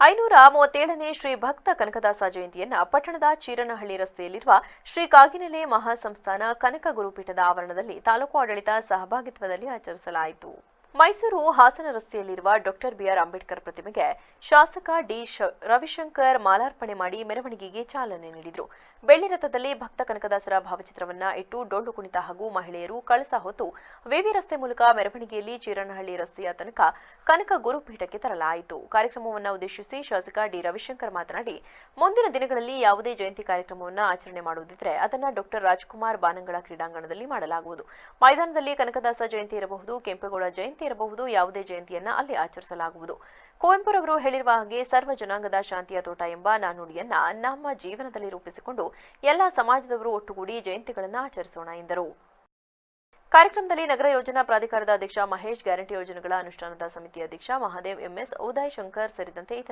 537ನೇ ಶ್ರೀ ಭಕ್ತ ಕನಕದಾಸ ಜಯಂತಿಯನ್ನ ಪಟ್ಟಣದ ಚೀರನಹಳ್ಳಿ ರಸ್ತೆಯಲ್ಲಿರುವ ಶ್ರೀ ಕಾಗಿನೆಲೆ ಮಹಾಸಂಸ್ಥಾನ ಕನಕ ಗುರುಪೀಠದ ಆವರಣದಲ್ಲಿ ತಾಲೂಕು ಆಡಳಿತ ಸಹಭಾಗಿತ್ವದಲ್ಲಿ ಆಚರಿಸಲಾಯಿತು. ಮೈಸೂರು ಹಾಸನ ರಸ್ತೆಯಲ್ಲಿರುವ ಡಾಕ್ಟರ್ ಬಿಆರ್ ಅಂಬೇಡ್ಕರ್ ಪ್ರತಿಮೆಗೆ ಶಾಸಕ ಡಿ ರವಿಶಂಕರ್ ಮಾಲಾರ್ಪಣೆ ಮಾಡಿ ಮೆರವಣಿಗೆಗೆ ಚಾಲನೆ ನೀಡಿದರು. ಬೆಳ್ಳಿ ರಥದಲ್ಲಿ ಭಕ್ತ ಕನಕದಾಸರ ಭಾವಚಿತ್ರವನ್ನ ಇಟ್ಟು ಡೊಳ್ಳು ಕುಣಿತ ಹಾಗೂ ಮಹಿಳೆಯರು ಕಳಸ ಹೊತ್ತು ವಿವಿ ರಸ್ತೆ ಮೂಲಕ ಮೆರವಣಿಗೆಯಲ್ಲಿ ಚೀರನಹಳ್ಳಿ ರಸ್ತೆಯ ತನಕ ಕನಕ ಗುರುಪೀಠಕ್ಕೆ ತರಲಾಯಿತು. ಕಾರ್ಯಕ್ರಮವನ್ನು ಉದ್ದೇಶಿಸಿ ಶಾಸಕ ಡಿ ರವಿಶಂಕರ್ ಮಾತನಾಡಿ, ಮುಂದಿನ ದಿನಗಳಲ್ಲಿ ಯಾವುದೇ ಜಯಂತಿ ಕಾರ್ಯಕ್ರಮವನ್ನು ಆಚರಣೆ ಮಾಡುವುದಿದ್ರೆ ಅದನ್ನು ಡಾಕ್ಟರ್ ರಾಜ್ಕುಮಾರ್ ಬಾನಂಗಳ ಕ್ರೀಡಾಂಗಣದಲ್ಲಿ ಮಾಡಲಾಗುವುದು. ಮೈದಾನದಲ್ಲಿ ಕನಕದಾಸ ಜಯಂತಿ ಇರಬಹುದು, ಕೆಂಪೇಗೌಡ ಜಯಂತಿ ಇರಬಹುದು, ಯಾವುದೇ ಜಯಂತಿಯನ್ನ ಅಲ್ಲಿ ಆಚರಿಸಲಾಗುವುದು. ಕುವೆಂಪುರವರು ಹೇಳಿರುವ ಹಾಗೆ ಸರ್ವ ಜನಾಂಗದ ಶಾಂತಿಯ ತೋಟ ಎಂಬ ನಾನುಡಿಯನ್ನ ನಮ್ಮ ಜೀವನದಲ್ಲಿ ರೂಪಿಸಿಕೊಂಡು ಎಲ್ಲ ಸಮಾಜದವರು ಒಟ್ಟುಗೂಡಿ ಜಯಂತಿಗಳನ್ನು ಆಚರಿಸೋಣ ಎಂದರು. ಕಾರ್ಯಕ್ರಮದಲ್ಲಿ ನಗರ ಯೋಜನಾ ಪ್ರಾಧಿಕಾರದ ಅಧ್ಯಕ್ಷ ಮಹೇಶ್, ಗ್ಯಾರಂಟಿ ಯೋಜನೆಗಳ ಅನುಷ್ಠಾನದ ಸಮಿತಿ ಅಧ್ಯಕ್ಷ ಮಹಾದೇವ್ ಎಂಎಸ್, ಉದಯ್ ಶಂಕರ್ ಸೇರಿದಂತೆ ಇತರ